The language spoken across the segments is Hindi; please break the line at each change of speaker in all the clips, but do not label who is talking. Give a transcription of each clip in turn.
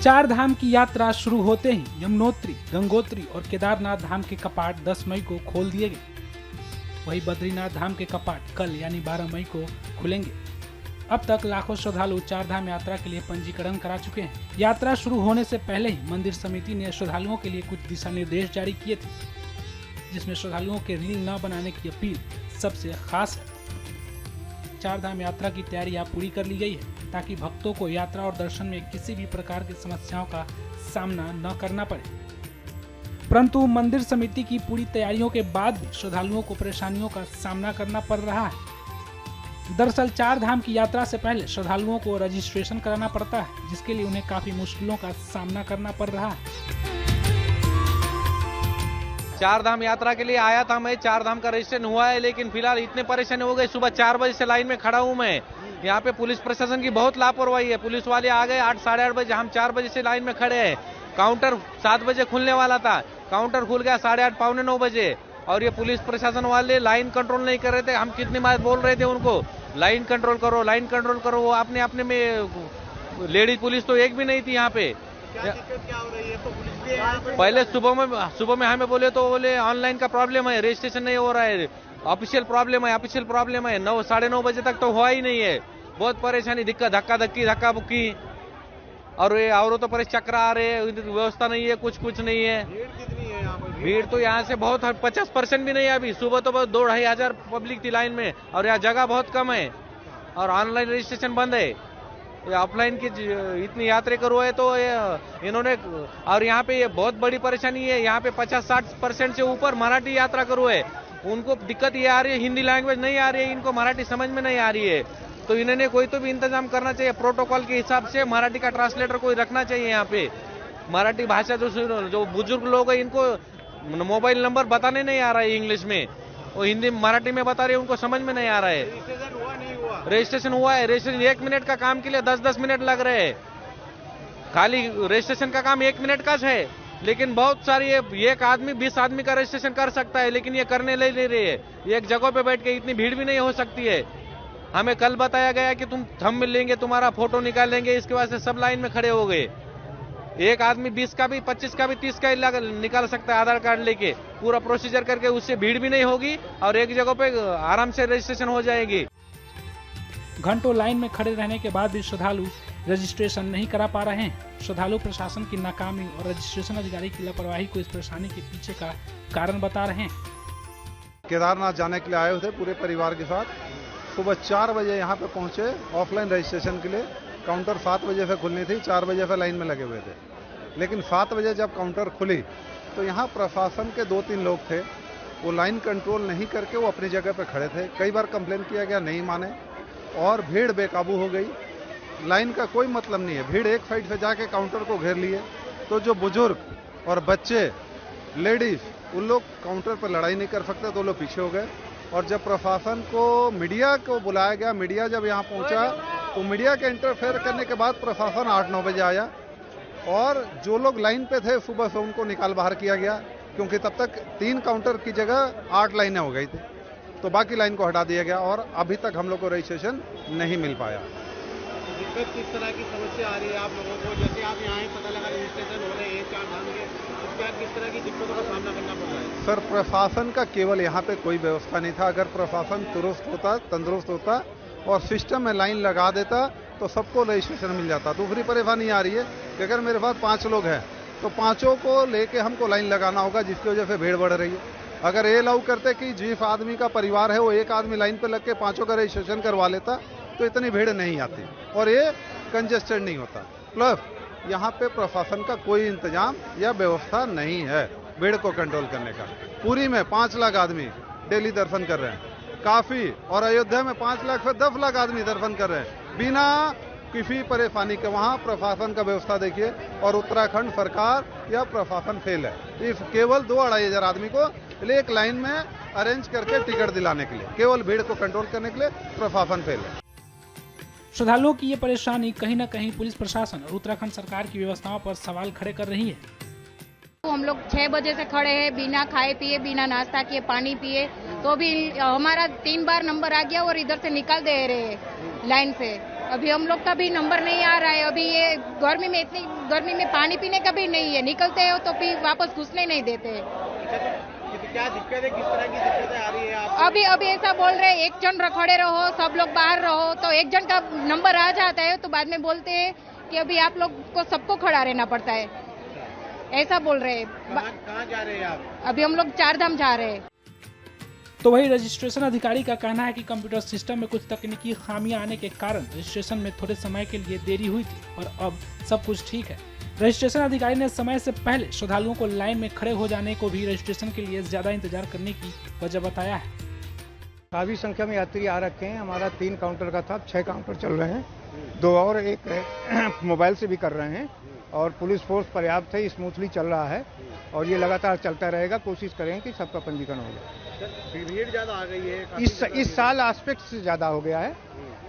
चार धाम की यात्रा शुरू होते ही यमुनोत्री, गंगोत्री और केदारनाथ धाम के कपाट 10 मई को खोल दिए गए। वहीं बद्रीनाथ धाम के कपाट कल यानी 12 मई को खुलेंगे। अब तक लाखों श्रद्धालु चार धाम यात्रा के लिए पंजीकरण करा चुके हैं। यात्रा शुरू होने से पहले ही मंदिर समिति ने श्रद्धालुओं के लिए कुछ दिशा निर्देश जारी किए थे, जिसमें श्रद्धालुओं के रील न बनाने की अपील सबसे खास है। चार धाम यात्रा की तैयारी अब पूरी कर ली गई है, ताकि भक्तों को यात्रा और दर्शन में किसी भी प्रकार की समस्याओं का सामना न करना पड़े। परंतु मंदिर समिति की पूरी तैयारियों के बाद भी श्रद्धालुओं को परेशानियों का सामना करना पड़ रहा है। दरअसल चार धाम की यात्रा से पहले श्रद्धालुओं को रजिस्ट्रेशन कराना पड़ता है, जिसके लिए उन्हें काफी मुश्किलों का सामना करना पड़ रहा है।
चार धाम यात्रा के लिए आया था मैं, चार धाम का रजिस्ट्रेशन हुआ है, लेकिन फिलहाल इतने परेशानी हो गए। सुबह 4 बजे से लाइन में खड़ा हूं मैं। यहाँ पे पुलिस प्रशासन की बहुत लापरवाही है। पुलिस वाले आ गए 8 साढ़े 8 बजे, हम 4 बजे से लाइन में खड़े हैं। काउंटर 7 बजे खुलने वाला था, काउंटर खुल गया 8:30 पौने 9 बजे। और ये पुलिस प्रशासन वाले लाइन कंट्रोल नहीं कर रहे थे। हम कितनी बार बोल रहे थे उनको, लाइन कंट्रोल करो, लाइन कंट्रोल करो। वो अपने में लेडीज पुलिस तो एक भी नहीं थी यहाँ पे।
क्या हो रही है? तो पुलिस भी है यहाँ पे?
पहले सुबह में हमें बोले तो बोले ऑनलाइन का प्रॉब्लम है, रजिस्ट्रेशन नहीं हो रहा है, ऑफिशियल प्रॉब्लम है। 9 साढ़े 9 बजे तक तो हुआ ही नहीं है। बहुत परेशानी, दिक्कत, धक्का बुक्की। और ये औरतों पर चक्कर आ रहे हैं, व्यवस्था नहीं है, कुछ नहीं है।
भीड़ कितनी है यहाँ पर?
भीड़ तो यहाँ से बहुत 50% भी नहीं है अभी। सुबह तो बहुत 2-2.5 हजार पब्लिक थी लाइन में, और यहाँ जगह बहुत कम है और ऑनलाइन रजिस्ट्रेशन बंद है। ऑफलाइन की इतनी यात्रा करो है तो इन्होंने, और यहाँ पे ये बहुत बड़ी परेशानी है। यहाँ पे 50-60% से ऊपर मराठी यात्रा करो है। उनको दिक्कत ये आ रही है, हिंदी लैंग्वेज नहीं आ रही है, इनको मराठी समझ में नहीं आ रही है। तो इन्होंने कोई तो भी इंतजाम करना चाहिए, प्रोटोकॉल के हिसाब से मराठी का ट्रांसलेटर कोई रखना चाहिए यहाँ पे। मराठी भाषा जो बुजुर्ग लोग हैं, इनको मोबाइल नंबर बताने नहीं आ रहा है इंग्लिश में, वो हिंदी मराठी में बता रहे हैं, उनको समझ में नहीं आ रहा है।
रजिस्ट्रेशन हुआ नहीं हुआ?
रजिस्ट्रेशन हुआ है। रजिस्ट्रेशन 1 मिनट का काम के लिए 10-10 मिनट लग रहे हैं। खाली रजिस्ट्रेशन का काम 1 मिनट का है, लेकिन बहुत सारी एक आदमी 20 आदमी का रजिस्ट्रेशन कर सकता है, लेकिन ये करने नहीं रही है। एक जगह पे बैठ के इतनी भीड़ भी नहीं हो सकती है। हमें कल बताया गया कि हम मिलेंगे, तुम्हारा फोटो निकालेंगे, इसके वास्ते सब लाइन में खड़े हो गए। एक आदमी 20 का भी, 25 का भी, 30 का निकाल सकता है आधार कार्ड लेके, पूरा प्रोसीजर करके। उससे भीड़ भी नहीं होगी और एक जगह पे आराम से रजिस्ट्रेशन हो जाएगी।
घंटों लाइन में खड़े रहने के बाद भी श्रद्धालु रजिस्ट्रेशन नहीं करा पा रहे हैं। श्रद्धालु प्रशासन की नाकामी और रजिस्ट्रेशन अधिकारी की लापरवाही को इस परेशानी के पीछे का कारण बता रहे हैं।
केदारनाथ जाने के लिए आए थे पूरे परिवार के साथ। सुबह 4 बजे यहाँ पे पहुँचे ऑफलाइन रजिस्ट्रेशन के लिए। काउंटर 7 बजे से खुलनी थी, 4 बजे से लाइन में लगे हुए थे। लेकिन 7 बजे जब काउंटर खुली तो यहाँ प्रशासन के 2-3 लोग थे, वो लाइन कंट्रोल नहीं करके वो अपनी जगह पे खड़े थे। कई बार कंप्लेन किया गया, नहीं माने, और भीड़ बेकाबू हो गई। लाइन का कोई मतलब नहीं है, भीड़ एक साइड से जाके काउंटर को घेर लिए। तो जो बुजुर्ग और बच्चे, लेडीज, उन लोग काउंटर पर लड़ाई नहीं कर सकते, तो लोग पीछे हो गए। और जब प्रशासन को, मीडिया को बुलाया गया, मीडिया जब यहाँ पहुंचा तो मीडिया के इंटरफेयर करने के बाद प्रशासन 8-9 बजे आया, और जो लोग लाइन पे थे सुबह से उनको निकाल बाहर किया गया, क्योंकि तब तक 3 काउंटर की जगह 8 लाइनें हो गई थी। तो बाकी लाइन को हटा दिया गया और अभी तक हम लोग को रजिस्ट्रेशन नहीं मिल पाया।
दिक्कत किस तरह की समस्या आ रही है आप लोगों को? जैसे आप यहाँ पता लगा रजिस्ट्रेशन हो रहे हैं चार धाम के, तो क्या किस तरह की दिक्कतों का सामना करना पड़ रहा है?
सर, प्रशासन का केवल यहाँ पे कोई व्यवस्था नहीं था। अगर प्रशासन दुरुस्त होता, तंदुरुस्त होता और सिस्टम में लाइन लगा देता तो सबको रजिस्ट्रेशन मिल जाता। दूसरी परेशानी आ रही है कि अगर मेरे पास 5 लोग हैं तो 5 को लेके हमको लाइन लगाना होगा, जिसकी वजह से भीड़ बढ़ रही है। अगर ये अलाउ करते कि जिस आदमी का परिवार है वो एक आदमी लाइन पे लग के 5 का रजिस्ट्रेशन करवा लेता तो इतनी भीड़ नहीं आती और ये कंजेस्टेड नहीं होता। प्लस यहाँ पे प्रशासन का कोई इंतजाम या व्यवस्था नहीं है भीड़ को कंट्रोल करने का। पूरी में 5 लाख आदमी डेली दर्शन कर रहे हैं, काफी। और अयोध्या में 5 लाख से 10 लाख आदमी दर्शन कर रहे हैं बिना किसी परेशानी के। वहाँ प्रशासन का व्यवस्था देखिए, और उत्तराखंड सरकार या प्रशासन फेल है। इस केवल 2-2.5 हजार आदमी को एक लाइन में अरेंज करके टिकट दिलाने के लिए, केवल भीड़ को कंट्रोल करने के लिए प्रशासन फेल है।
श्रद्धालुओं की ये परेशानी कहीं न कहीं पुलिस प्रशासन और उत्तराखंड सरकार की व्यवस्थाओं पर सवाल खड़े कर रही है।
हम लोग 6 बजे से खड़े हैं, बिना खाए पिए, बिना नाश्ता किए, पानी पिए, तो भी हमारा 3 बार नंबर आ गया और इधर से निकाल दे रहे हैं लाइन से। अभी हम लोग का भी नंबर नहीं आ रहा है। अभी ये गर्मी में, इतनी गर्मी में पानी पीने का भी नहीं है, निकलते हो तो फिर वापस घुसने नहीं देते।
अच्छा, तो क्या दिक्कत है, किस तरह की दिक्कतें आ रही है आप?
अभी ऐसा बोल रहे हैं, एक जन खड़े रहो, सब लोग बाहर रहो, तो एक जन का नंबर आ जाता है तो बाद में बोलते हैं कि अभी आप लोग को सबको खड़ा रहना पड़ता है, ऐसा बोल रहे हैं।
कहाँ जा रहे हैं आप?
अभी हम लोग 4 धाम जा रहे हैं।
तो वही रजिस्ट्रेशन अधिकारी का कहना है कि कंप्यूटर सिस्टम में कुछ तकनीकी खामियां आने के कारण रजिस्ट्रेशन में थोड़े समय के लिए देरी हुई थी और अब सब कुछ ठीक है। रजिस्ट्रेशन अधिकारी ने समय से पहले श्रद्धालुओं को लाइन में खड़े हो जाने को भी रजिस्ट्रेशन के लिए ज्यादा इंतजार करने की वजह बताया है।
काफी संख्या में यात्री आ रखे हैं। हमारा 3 काउंटर का था, 6 काउंटर चल रहे हैं, 2 और एक मोबाइल से भी कर रहे हैं और पुलिस फोर्स पर्याप्त है, स्मूथली चल रहा है और ये लगातार चलता रहेगा। कोशिश करें कि सबका पंजीकरण हो जाए।
भीड़ ज्यादा आ गई है
इस साल एस्पेक्ट से ज्यादा हो गया है,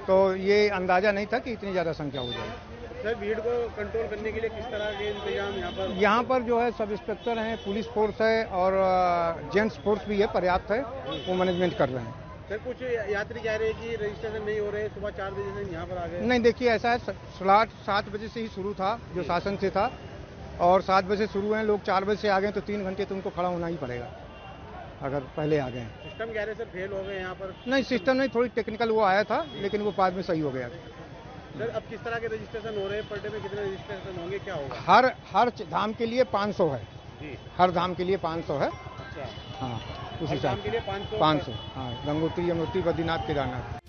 तो ये अंदाजा नहीं था कि इतनी ज्यादा संख्या हो जाएगी।
सर, भीड़ को कंट्रोल करने के लिए किस तरह के इंतजाम
यहाँ पर जो है सब इंस्पेक्टर हैं, पुलिस फोर्स है और जेंट्स फोर्स भी है, पर्याप्त है, वो मैनेजमेंट कर रहे हैं।
सर, कुछ यात्री कह रहे हैं कि रजिस्ट्रेशन नहीं हो रहे, सुबह 4 बजे से यहाँ पर आ गए।
नहीं, देखिए ऐसा है, स्लॉट 7 बजे से ही शुरू था, जो शासन से था, और 7 बजे शुरू है, लोग 4 बजे से आ गए तो 3 घंटे तो उनको खड़ा होना ही पड़ेगा अगर पहले आ गए।
सिस्टम कह रहे सर फेल हो गए यहाँ पर।
नहीं, सिस्टम नहीं, थोड़ी टेक्निकल वो आया था, लेकिन वो बाद में सही हो गया।
सर, अब किस तरह के रजिस्ट्रेशन हो रहे हैं, पर डे में कितने रजिस्ट्रेशन होंगे, क्या होगा?
हर धाम के लिए 500 है
जी,
हर धाम के लिए 500 है।
अच्छा,
हाँ, उस
हर
हिसाब
धाम के लिए 500
500। हाँ, गंगोत्री, यमुनोत्री, बद्रीनाथ, केदारनाथ।